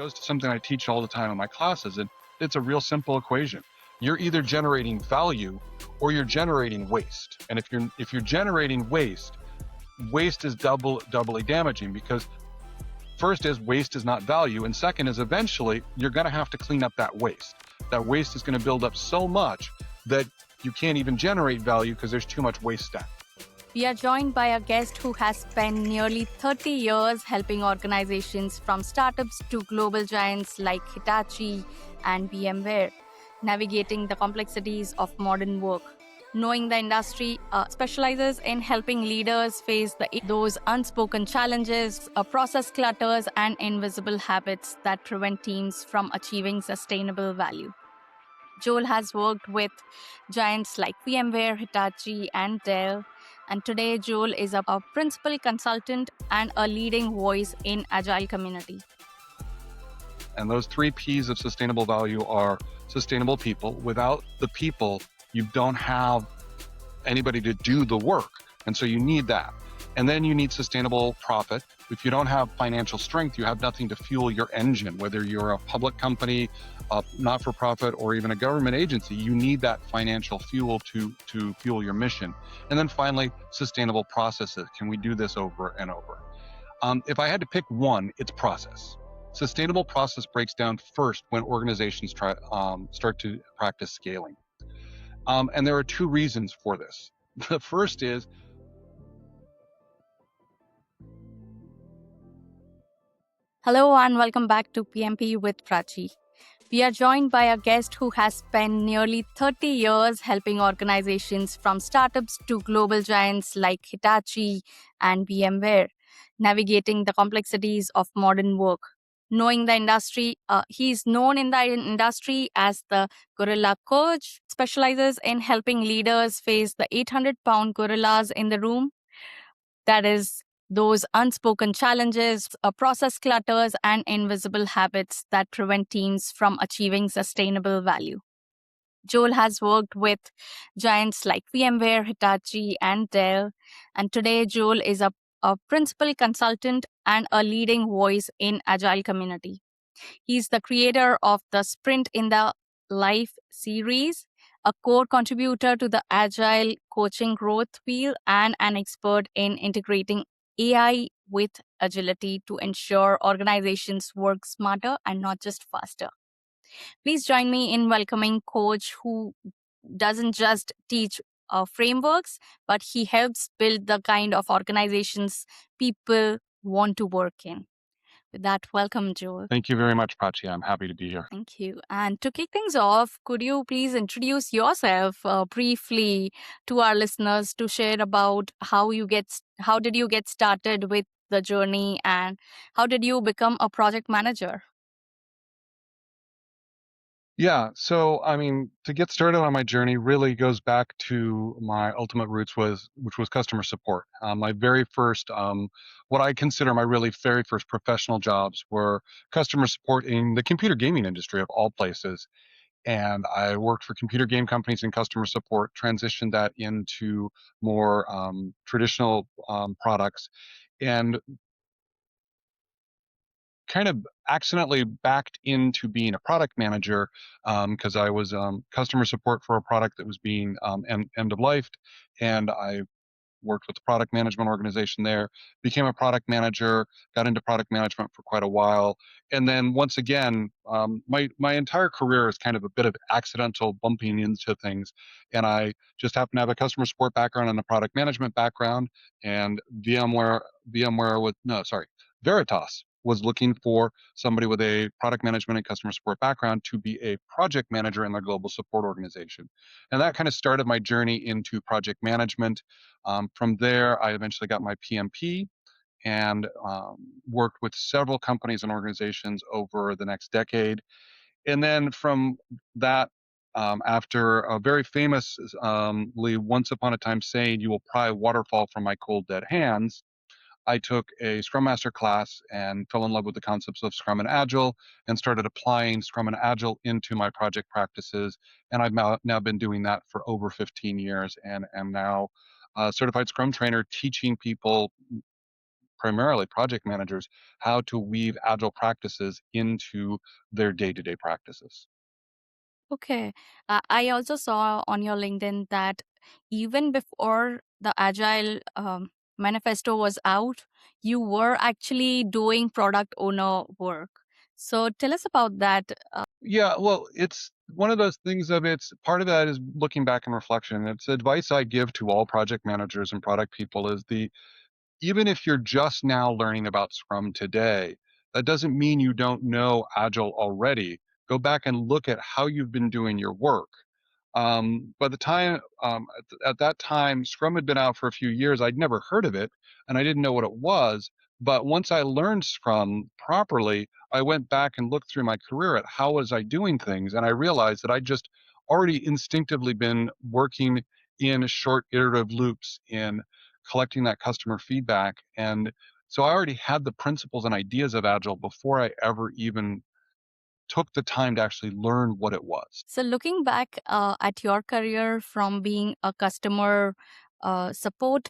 goes to something I teach all the time in my classes, and it's a real simple equation. You're either generating value or you're generating waste. And if you're generating waste is doubly damaging, because first is waste is not value, and second is eventually you're going to have to clean up that waste. That waste is going to build up so much that you can't even generate value because there's too much waste stacked. We are joined by a guest who has spent nearly 30 years helping organizations from startups to global giants like Hitachi and VMware, navigating the complexities of modern work. Knowing the industry, specializes in helping leaders face those unspoken challenges, process clutters, and invisible habits that prevent teams from achieving sustainable value. Joel has worked with giants like VMware, Hitachi, and Dell. And today, Joel is a principal consultant and a leading voice in Agile community. And those 3 P's of sustainable value are sustainable people. Without the people, you don't have anybody to do the work. And so you need that. And then you need sustainable profit. If you don't have financial strength, you have nothing to fuel your engine. Whether you're a public company, a not-for-profit, or even a government agency, you need that financial fuel to fuel your mission. And then finally, sustainable processes. Can we do this over and over? If I had to pick one, it's process. Sustainable process breaks down first when organizations start to practice scaling. And there are 2 reasons for this. The first is Hello and welcome back to PMP with Prachi. We are joined by a guest who has spent nearly 30 years helping organizations from startups to global giants like Hitachi and VMware, navigating the complexities of modern work. Knowing the industry, he's known in the industry as the Gorilla Coach, specializes in helping leaders face the 800-pound gorillas in the room. That is, those unspoken challenges, process clutters, and invisible habits that prevent teams from achieving sustainable value. Joel has worked with giants like VMware, Hitachi, and Dell. And today, Joel is a principal consultant and a leading voice in Agile community. He's the creator of the Sprint in the Life series, a core contributor to the Agile coaching growth wheel, and an expert in integrating AI with agility to ensure organizations work smarter and not just faster. Please join me in welcoming Coach, who doesn't just teach frameworks, but he helps build the kind of organizations people want to work in. With that, welcome, Joel. Thank you very much, Prachi. I'm happy to be here. Thank you. And to kick things off, could you please introduce yourself briefly to our listeners to share about how did you get started with the journey, and how did you become a project manager? Yeah, so I mean, to get started on my journey really goes back to my ultimate roots, which was customer support. My very first, what I consider my really very first professional jobs were customer support in the computer gaming industry of all places. And I worked for computer game companies in customer support, transitioned that into more traditional products, and kind of accidentally backed into being a product manager, because I was customer support for a product that was being end of life, and I worked with the product management organization there, became a product manager, got into product management for quite a while. And then once again, my entire career is kind of a bit of accidental bumping into things. And I just happen to have a customer support background and a product management background. And Veritas was looking for somebody with a product management and customer support background to be a project manager in their global support organization. And that kind of started my journey into project management. From there, I eventually got my PMP and worked with several companies and organizations over the next decade. And then from that, after a very famously once upon a time saying, "You will pry waterfall from my cold dead hands," I took a Scrum Master class and fell in love with the concepts of Scrum and Agile, and started applying Scrum and Agile into my project practices. And I've now been doing that for over 15 years, and am now a certified Scrum trainer, teaching people primarily project managers, how to weave agile practices into their day-to-day practices. Okay. I also saw on your LinkedIn that even before the Agile manifesto was out, you were actually doing product owner work. So tell us about that. Yeah, well, it's one of those things of it's part of that is looking back in reflection. It's advice I give to all project managers and product people is the even if you're just now learning about Scrum today, that doesn't mean you don't know Agile already. Go back and look at how you've been doing your work. By the time at that time, Scrum had been out for a few years. I'd never heard of it, and I didn't know what it was. But once I learned Scrum properly, I went back and looked through my career at how was I doing things, and I realized that I just already instinctively been working in short iterative loops in collecting that customer feedback, and so I already had the principles and ideas of Agile before I ever even took the time to actually learn what it was. So looking back at your career from being a customer support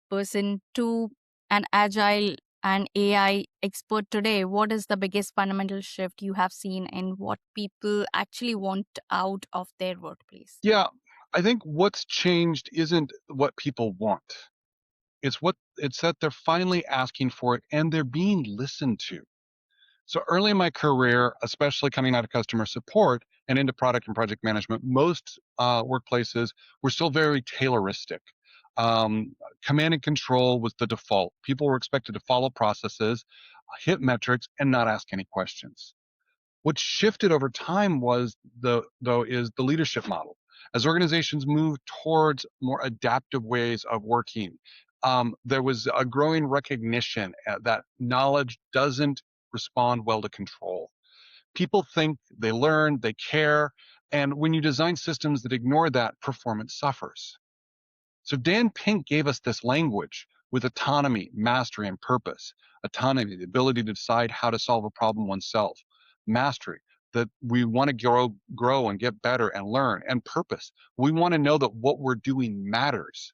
person to an agile and AI expert today, what is the biggest fundamental shift you have seen in what people actually want out of their workplace? Yeah, I think what's changed isn't what people want. It's that they're finally asking for it and they're being listened to. So early in my career, especially coming out of customer support and into product and project management, most workplaces were still very Tayloristic. Command and control was the default. People were expected to follow processes, hit metrics, and not ask any questions. What shifted over time was is the leadership model. As organizations moved towards more adaptive ways of working, there was a growing recognition that knowledge doesn't respond well to control. People think, they learn, they care, and when you design systems that ignore that, performance suffers. So Dan Pink gave us this language with autonomy, mastery, and purpose. Autonomy, the ability to decide how to solve a problem oneself. Mastery, that we want to grow and get better and learn. And purpose, we want to know that what we're doing matters.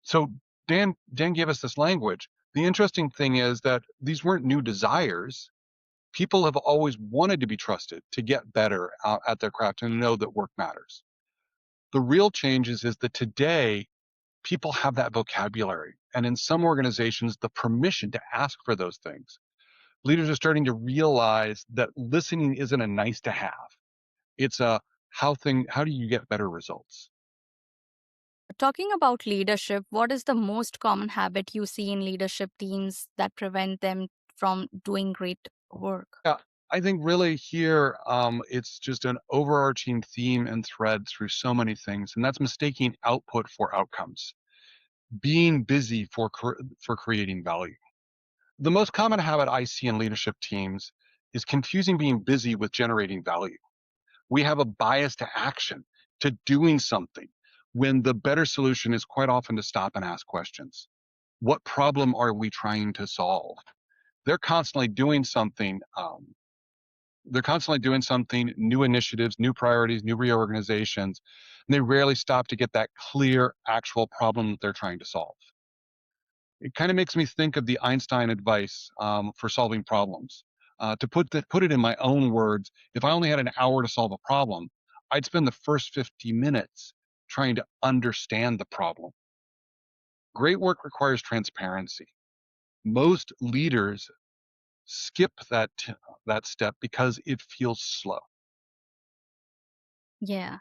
So Dan gave us this language. The interesting thing is that these weren't new desires. People have always wanted to be trusted to get better at their craft and know that work matters. The real change is that today people have that vocabulary, and in some organizations, the permission to ask for those things. Leaders are starting to realize that listening isn't a nice to have. It's a how do you get better results? Talking about leadership, what is the most common habit you see in leadership teams that prevent them from doing great work? Yeah, I think really here it's just an overarching theme and thread through so many things, and that's mistaking output for outcomes. Being busy for creating value. The most common habit I see in leadership teams is confusing being busy with generating value. We have a bias to action, to doing something, when the better solution is quite often to stop and ask questions. What problem are we trying to solve? They're constantly doing something. They're constantly doing something, new initiatives, new priorities, new reorganizations, and they rarely stop to get that clear actual problem that they're trying to solve. It kind of makes me think of the Einstein advice for solving problems. To put it in my own words, if I only had an hour to solve a problem, I'd spend the first 50 minutes trying to understand the problem. Great work requires transparency. Most leaders skip that step because it feels slow. Yeah,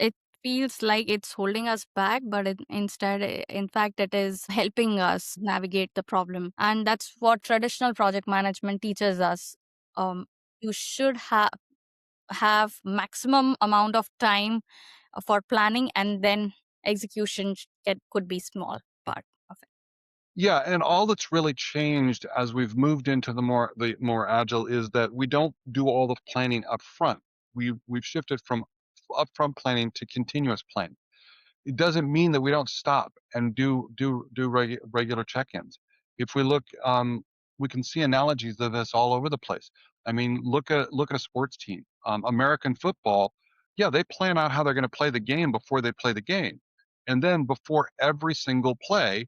it feels like it's holding us back, but instead, in fact, it is helping us navigate the problem, and that's what traditional project management teaches us. Um, you should have maximum amount of time for planning, and then execution could be small part of it. Yeah, and all that's really changed as we've moved into the more agile is that we don't do all the planning up front. We've shifted from upfront planning to continuous planning. It doesn't mean that we don't stop and do regular check-ins. If we look, we can see analogies of this all over the place. I mean, look at a sports team. American football, yeah, they plan out how they're going to play the game before they play the game, and then before every single play,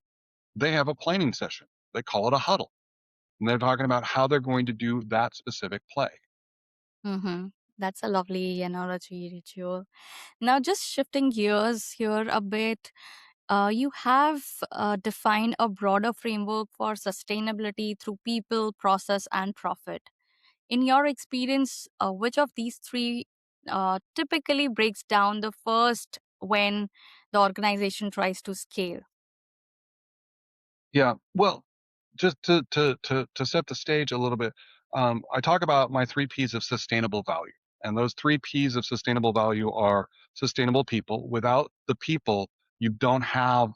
they have a planning session. They call it a huddle. And they're talking about how they're going to do that specific play. Mm-hmm. That's a lovely analogy, Ritual. Now, just shifting gears here a bit, you have defined a broader framework for sustainability through people, process, and profit. In your experience, which of these three typically breaks down the first when the organization tries to scale? Yeah. Well, just to set the stage a little bit, I talk about my three P's of sustainable value, and those three P's of sustainable value are sustainable people. Without the people, you don't have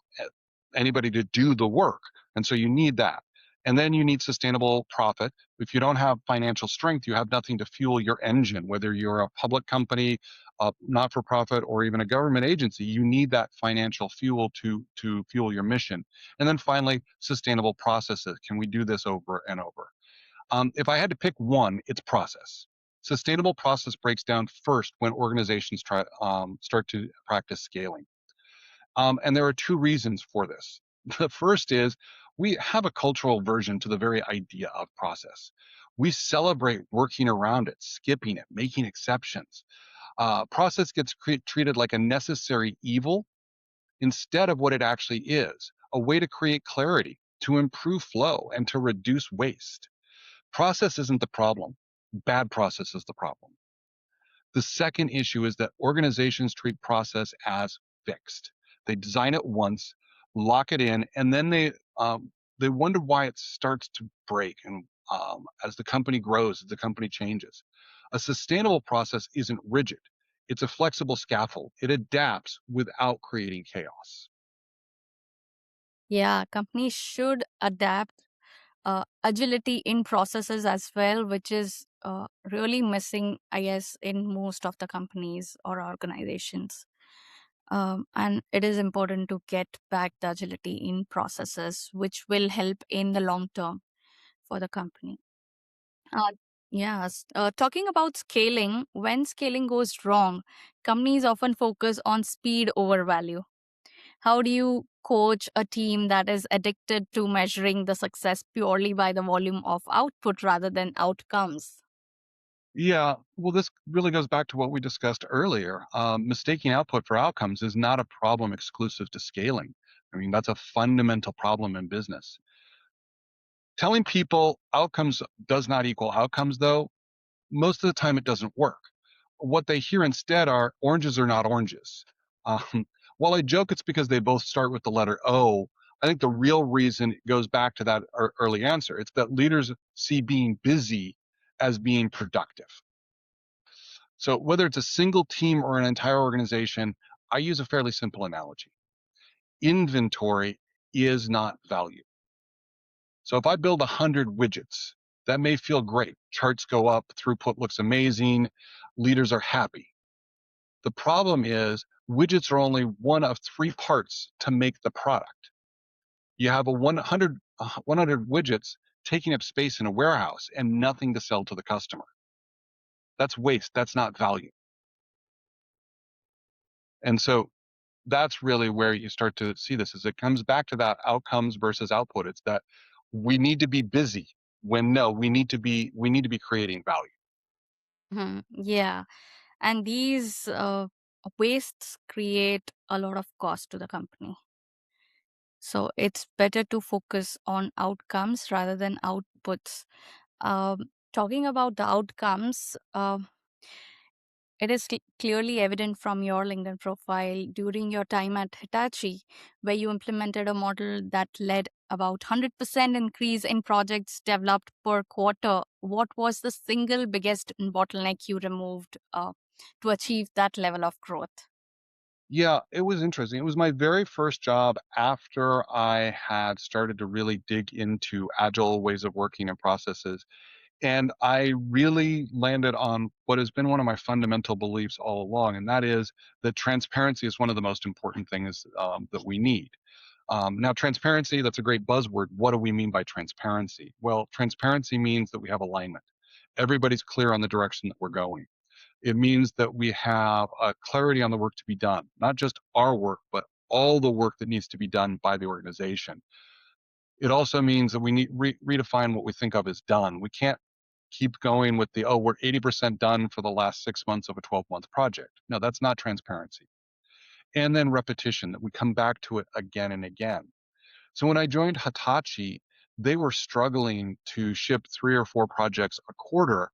anybody to do the work, and so you need that. And then you need sustainable profit. If you don't have financial strength, you have nothing to fuel your engine. Whether you're a public company, a not-for-profit, or even a government agency, you need that financial fuel to fuel your mission. And then finally, sustainable processes. Can we do this over and over? If I had to pick one, it's process. Sustainable process breaks down first when organizations start to practice scaling. And there are two reasons for this. The first is we have a cultural aversion to the very idea of process. We celebrate working around it, skipping it, making exceptions. Process gets treated like a necessary evil instead of what it actually is, a way to create clarity, to improve flow, and to reduce waste. Process isn't the problem. Bad process is the problem. The second issue is that organizations treat process as fixed. They design it once, lock it in, and then they wonder why it starts to break. And as the company grows, as the company changes, a sustainable process isn't rigid. It's a flexible scaffold. It adapts without creating chaos. Yeah, companies should adapt agility in processes as well, which is really missing, I guess, in most of the companies or organizations. And it is important to get back the agility in processes, which will help in the long term for the company. Uh, yes. Talking about scaling, when scaling goes wrong, companies often focus on speed over value. How do you coach a team that is addicted to measuring the success purely by the volume of output rather than outcomes? Yeah, well, this really goes back to what we discussed earlier. Mistaking output for outcomes is not a problem exclusive to scaling. I mean, that's a fundamental problem in business. Telling people outcomes does not equal outcomes, though, most of the time it doesn't work. What they hear instead are oranges are not oranges. Um, while I joke it's because they both start with the letter O, I think the real reason goes back to that early answer. It's that leaders see being busy as being productive. So whether it's a single team or an entire organization, I use a fairly simple analogy. Inventory is not value. So if I build 100 widgets, that may feel great. Charts go up, throughput looks amazing, leaders are happy. The problem is widgets are only one of three parts to make the product. You have 100 widgets taking up space in a warehouse and nothing to sell to the customer. That's waste. That's not value. And so that's really where you start to see this is it comes back to that outcomes versus output. It's that we need to be busy when no, we need to be creating value. Yeah. And these wastes create a lot of cost to the company. So it's better to focus on outcomes rather than outputs. Talking about the outcomes, it is clearly evident from your LinkedIn profile during your time at Hitachi, where you implemented a model that led about 100% increase in projects developed per quarter. What was the single biggest bottleneck you removed to achieve that level of growth? Yeah, it was interesting. It was my very first job after I had started to really dig into agile ways of working and processes. And I really landed on what has been one of my fundamental beliefs all along, and that is that transparency is one of the most important things that we need. Now, transparency, that's a great buzzword. What do we mean by transparency? Well, transparency means that we have alignment. Everybody's clear on the direction that we're going. It means that we have a clarity on the work to be done, not just our work, but all the work that needs to be done by the organization. It also means that we need redefine what we think of as done. We can't keep going with the, oh, we're 80% done for the last 6 months of a 12-month project. No, that's not transparency. And then repetition, that we come back to it again and again. So when I joined Hitachi, they were struggling to ship 3 or 4 projects a quarter.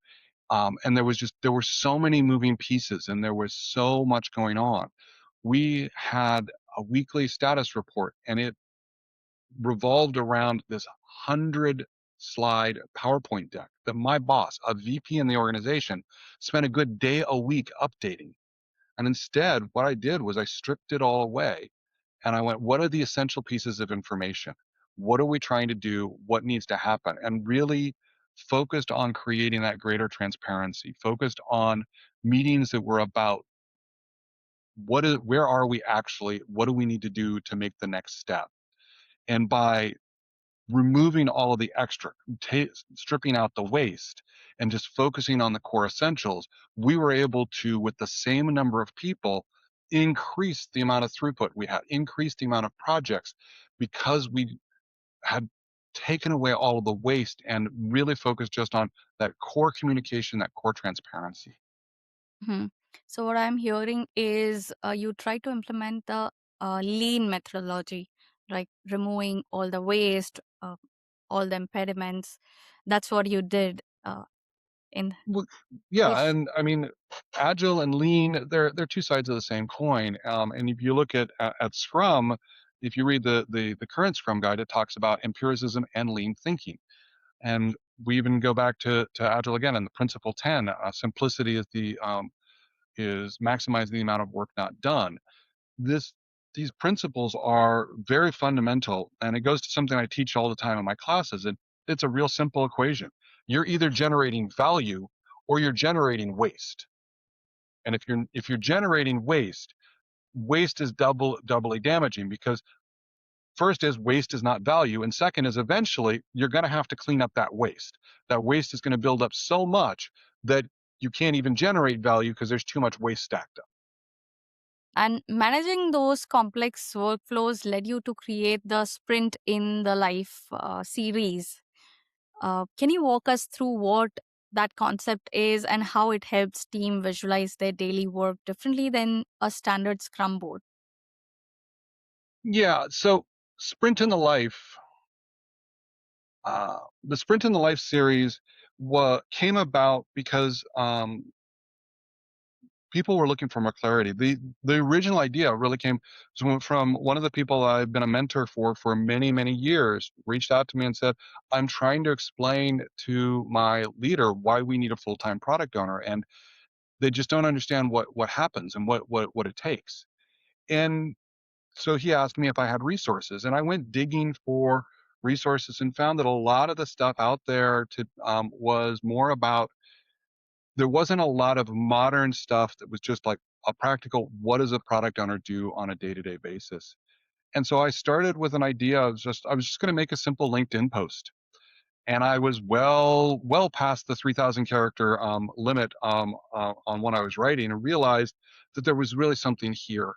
And there were so many moving pieces and there was so much going on. We had a weekly status report and it revolved around this 100 slide PowerPoint deck that my boss, a VP in the organization, spent a good day a week updating. And instead, what I did was I stripped it all away and I went, what are the essential pieces of information? What are we trying to do? What needs to happen? And really focused on creating that greater transparency, focused on meetings that were about where are we actually? What do we need to do to make the next step? And by removing all of the extra, stripping out the waste, and just focusing on the core essentials, we were able to, with the same number of people, increase the amount of throughput we had, increase the amount of projects, because we had taken away all of the waste and really focused just on that core communication, that core transparency. Mhm. So, what I'm hearing is you try to implement the lean methodology, like removing all the waste, all the impediments. That's what you did in Well, yeah, if and I mean, agile and lean, they're two sides of the same coin. And if you look at Scrum, if you read the current Scrum guide, it talks about empiricism and lean thinking. And we even go back to agile again in the principle 10. Simplicity is maximizing the amount of work not done. This These principles are very fundamental, and it goes to something I teach all the time in my classes. And it's a real simple equation. You're either generating value or you're generating waste. And if you're generating waste, waste is doubly damaging, because first is waste is not value, and second is eventually you're going to have to clean up that waste. That waste is going to build up so much that you can't even generate value because there's too much waste stacked up. and managing those complex workflows led you to create the Sprint in the Life series. Can you walk us through what that concept is and how it helps team visualize their daily work differently than a standard Scrum board? Yeah, so Sprint in the Life, the Sprint in the Life series came about because people were looking for more clarity. The original idea really came from one of the people I've been a mentor for many years. Reached out to me and said, "I'm trying to explain to my leader why we need a full-time product owner, and they just don't understand what happens and what it takes." And so he asked me if I had resources, and I went digging for resources and found that a lot of the stuff out there was more about, there wasn't a lot of modern stuff that was just like a practical, what does a product owner do on a day-to-day basis? And so I started with an idea of I was just going to make a simple LinkedIn post. And I was well past the 3,000 character limit on what I was writing, and realized that there was really something here.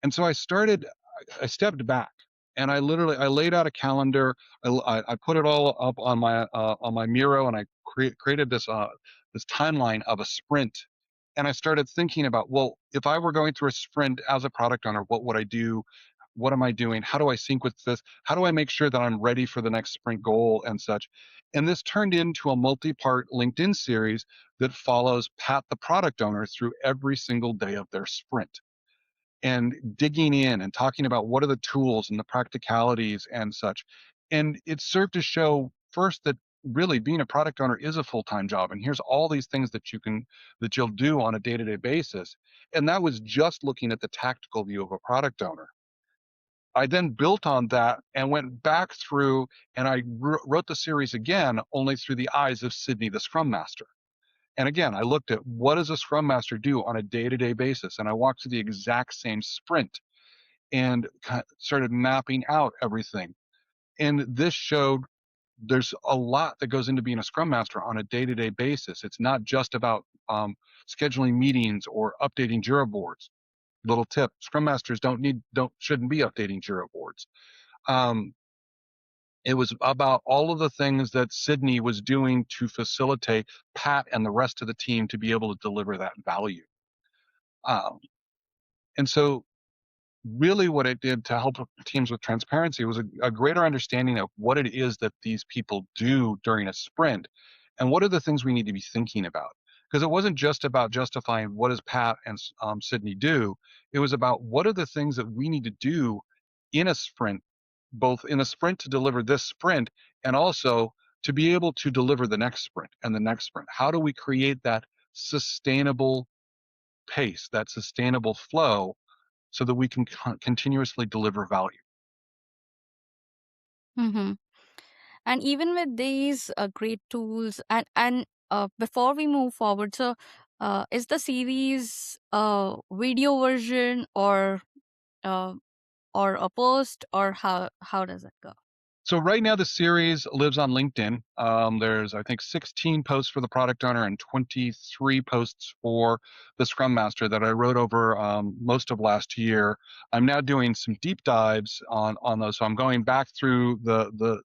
And so I stepped back and I laid out a calendar. I put it all up on my Miro, and I created this timeline of a sprint. And I started thinking about, well, if I were going through a sprint as a product owner, what would I do? What am I doing? How do I sync with this? How do I make sure that I'm ready for the next sprint goal and such? And this turned into a multi-part LinkedIn series that follows Pat the product owner through every single day of their sprint, and digging in and talking about what are the tools and the practicalities and such. And it served to show first that really being a product owner is a full-time job. And here's all these things that you'll do on a day-to-day basis. And that was just looking at the tactical view of a product owner. I then built on that and went back through, and I wrote the series again, only through the eyes of Sydney, the Scrum Master. And again, I looked at, what does a Scrum Master do on a day-to-day basis? And I walked through the exact same sprint and started mapping out everything. And this showed there's a lot that goes into being a Scrum Master on a day-to-day basis. It's not just about scheduling meetings or updating Jira boards. Little tip: Scrum Masters shouldn't be updating Jira boards. Um, It was about all of the things that Sydney was doing to facilitate Pat and the rest of the team to be able to deliver that value. Um, and so really what it did to help teams with transparency was a greater understanding of what it is that these people do during a sprint and what are the things we need to be thinking about. Because it wasn't just about justifying what does Pat and Sydney do. It was about what are the things that we need to do in a sprint, both in a sprint to deliver this sprint and also to be able to deliver the next sprint and the next sprint. How do we create that sustainable pace, that sustainable flow so that we can continuously deliver value? Mm-hmm. And even with these great tools, and before we move forward, so is the series a video version uh, or a post, or how does it go? So right now the series lives on LinkedIn. There's I think 16 posts for the product owner and 23 posts for the Scrum Master that I wrote over most of last year. I'm now doing some deep dives on those. So I'm going back through the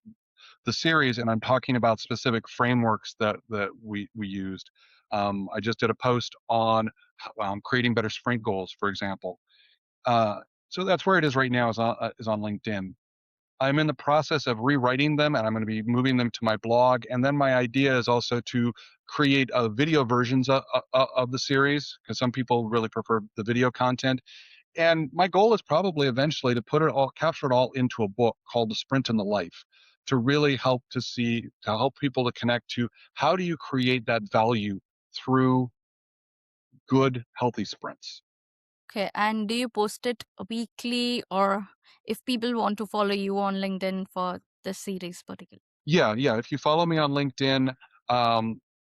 series and I'm talking about specific frameworks that we used. I just did a post on creating better sprint goals, for example. Uh, so that's where it is right now is on LinkedIn. I'm in the process of rewriting them and I'm going to be moving them to my blog. And then my idea is also to create video versions of the series because some people really prefer the video content. And my goal is probably eventually to capture it all into a book called The Sprint and the Life to really to help people to connect to how do you create that value through good, healthy sprints. Okay, and do you post it weekly, or if people want to follow you on LinkedIn for this series particular? Yeah. If you follow me on LinkedIn,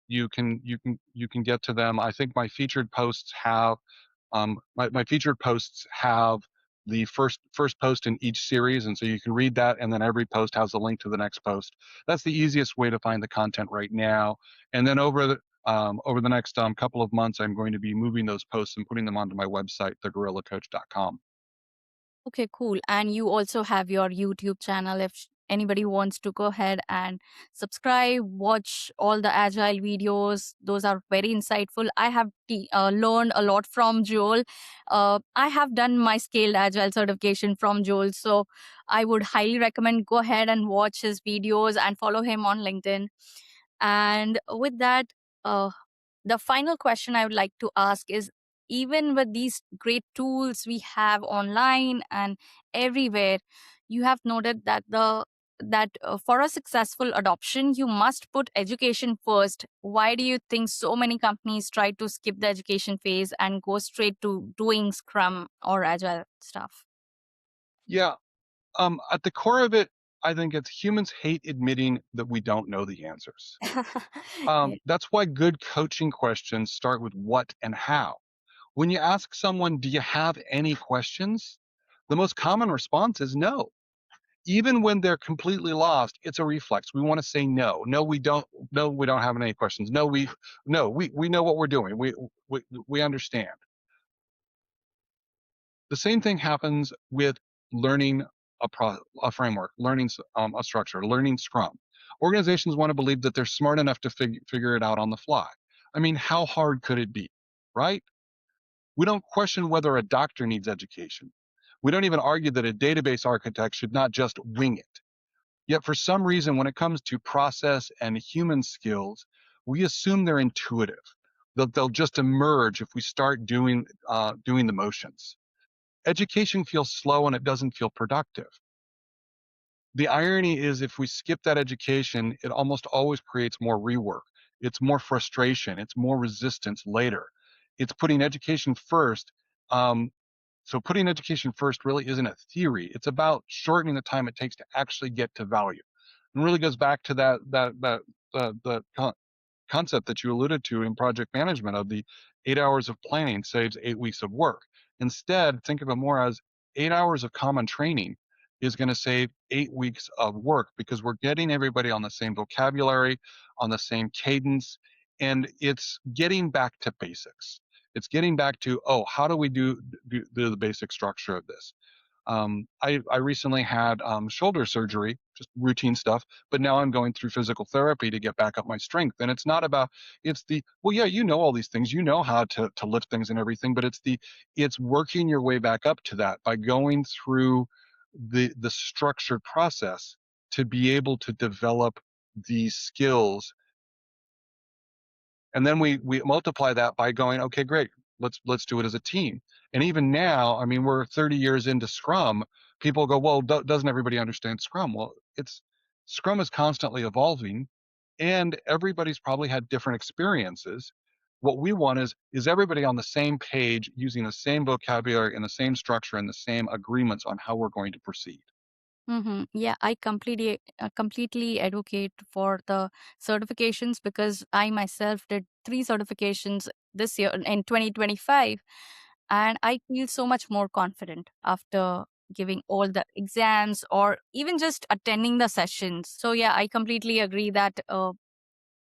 you can get to them. I think my featured posts have the first post in each series, and so you can read that, and then every post has a link to the next post. That's the easiest way to find the content right now. And then over the next couple of months, I'm going to be moving those posts and putting them onto my website, thegorillacoach.com. Okay, cool. And you also have your YouTube channel. If anybody wants to go ahead and subscribe, watch all the Agile videos, those are very insightful. I have learned a lot from Joel. I have done my Scaled Agile certification from Joel. So I would highly recommend go ahead and watch his videos and follow him on LinkedIn. And with that, uh, the final question I would like to ask is, even with these great tools we have online and everywhere, you have noted that for a successful adoption, you must put education first. Why do you think so many companies try to skip the education phase and go straight to doing Scrum or Agile stuff? Yeah, at the core of it, I think it's humans hate admitting that we don't know the answers. Yeah. That's why good coaching questions start with what and how. When you ask someone, do you have any questions? The most common response is no. Even when they're completely lost, it's a reflex. We want to say no. No, we don't. No, we don't have any questions. No, we know what we're doing. We understand. The same thing happens with learning a framework, learning a structure, learning Scrum. Organizations want to believe that they're smart enough to figure it out on the fly. I mean, how hard could it be, right? We don't question whether a doctor needs education. We don't even argue that a database architect should not just wing it. Yet, for some reason, when it comes to process and human skills, we assume they're intuitive. That they'll just emerge if we start doing the motions. Education feels slow and it doesn't feel productive. The irony is, if we skip that education, it almost always creates more rework. It's more frustration. It's more resistance later. It's putting education first. Um, so putting education first really isn't a theory. It's about shortening the time it takes to actually get to value. And really goes back to the concept that you alluded to in project management of the 8 hours of planning saves 8 weeks of work. Instead, think of it more as 8 hours of common training is going to save 8 weeks of work because we're getting everybody on the same vocabulary, on the same cadence, and it's getting back to basics. It's getting back to, oh, how do we do the basic structure of this? I recently had shoulder surgery, just routine stuff, but now I'm going through physical therapy to get back up my strength. And it's not about, it's the, well, yeah, you know all these things, you know how to lift things and everything, but it's working your way back up to that by going through the structured process to be able to develop these skills. And then we multiply that by going, okay, great, let's do it as a team. And even now, I mean, we're 30 years into Scrum. People go, well, doesn't everybody understand Scrum? Well, it's Scrum is constantly evolving, and everybody's probably had different experiences. What we want is everybody on the same page, using the same vocabulary and the same structure and the same agreements on how we're going to proceed. Yeah, I completely advocate for the certifications because I myself did 3 certifications this year in 2025, and I feel so much more confident after giving all the exams or even just attending the sessions. So yeah, I completely agree that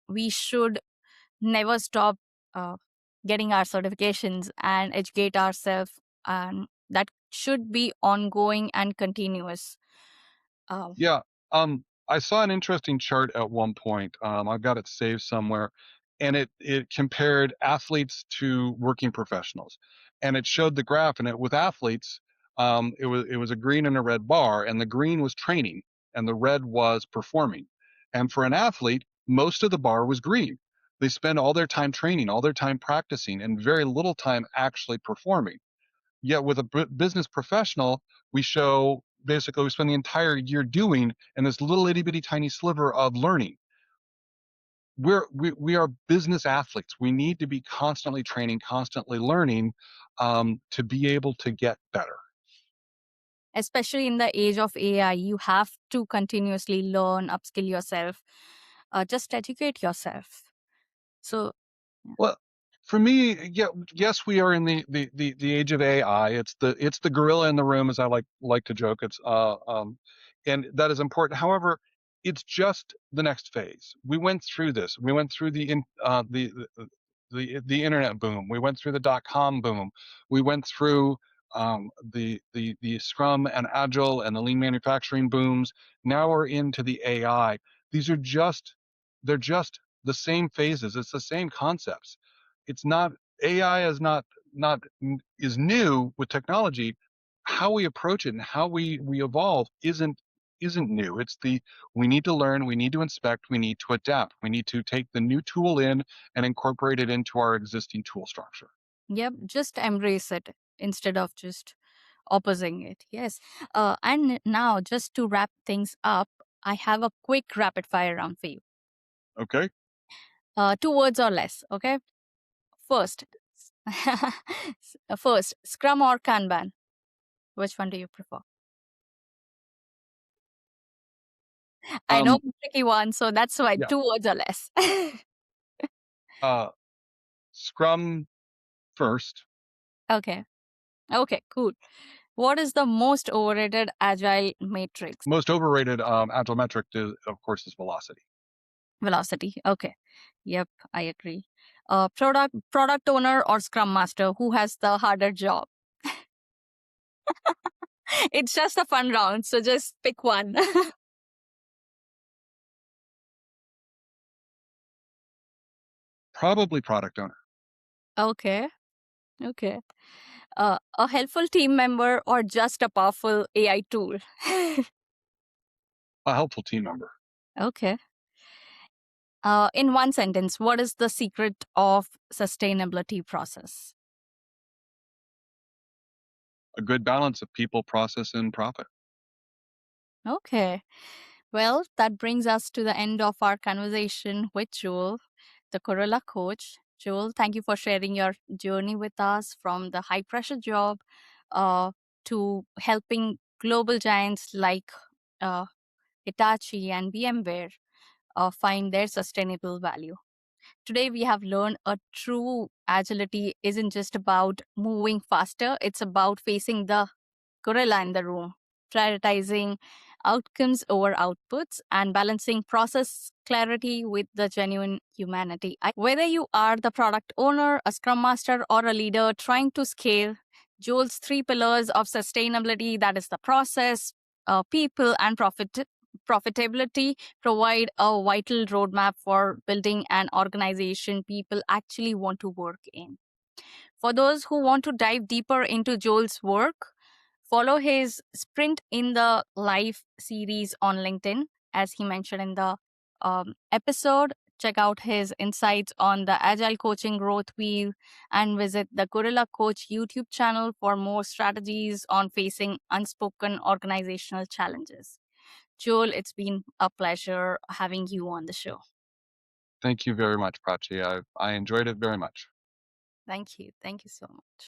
we should never stop uh, getting our certifications and educate ourselves, and that should be ongoing and continuous. Uh, Yeah. I saw an interesting chart at one point. I've got it saved somewhere, and it compared athletes to working professionals, and it showed the graph. And it with athletes, it was a green and a red bar, and the green was training, and the red was performing. And for an athlete, most of the bar was green. They spend all their time training, all their time practicing, and very little time actually performing. Yet with a business professional, we show basically we spend the entire year doing and this little itty bitty tiny sliver of learning. We are business athletes. We need to be constantly training, constantly learning to be able to get better. Especially in the age of AI, you have to continuously learn, upskill yourself, just educate yourself. So, yeah. Well, for me, yeah, yes, we are in the age of AI. It's the gorilla in the room, as I like to joke. And that is important. However, it's just the next phase. We went through this. We went through the internet boom. We went through the .com boom. We went through the Scrum and Agile and the lean manufacturing booms. Now we're into the AI. These are just they're just the same phases. It's the same concepts. It's not AI is new with technology. How we approach it and how we evolve isn't new. We need to learn, we need to inspect, we need to adapt. We need to take the new tool in and incorporate it into our existing tool structure. Yep, just embrace it instead of just opposing it. Yes. And now, just to wrap things up, I have a quick rapid fire round for you. Okay. 2 words or less. Okay. First, first, Scrum or Kanban. Which one do you prefer? I know Um, it's a tricky one, so that's why yeah. 2 words or less. Uh, Scrum first. Okay. Okay, cool. What is the most overrated agile matrix? Most overrated agile metric, of course, is velocity. Velocity. Okay. Yep, I agree. Product owner or scrum master, who has the harder job? It's just a fun round, so just pick one. Probably product owner. Okay. Okay. A helpful team member or just a powerful AI tool? A helpful team member. Okay. In one sentence, what is the secret of sustainability process? A good balance of people, process, and profit. Okay. Well, that brings us to the end of our conversation with Joel, the Corolla coach. Joel, thank you for sharing your journey with us from the high pressure job uh, to helping global giants like uh, Hitachi and VMware find their sustainable value. Today, we have learned a true agility isn't just about moving faster, it's about facing the gorilla in the room, prioritizing outcomes over outputs, and balancing process clarity with the genuine humanity. Whether you are the product owner, a scrum master, or a leader trying to scale, Joel's 3 pillars of sustainability, that is the process, people, and profitability, provide a vital roadmap for building an organization people actually want to work in. For those who want to dive deeper into Joel's work, follow his Sprint in the Life series on LinkedIn, as he mentioned in the episode. Check out his insights on the Agile Coaching Growth Wheel and visit the Gorilla Coach YouTube channel for more strategies on facing unspoken organizational challenges. Joel, it's been a pleasure having you on the show. Thank you very much, Prachi. I enjoyed it very much. Thank you. Thank you so much.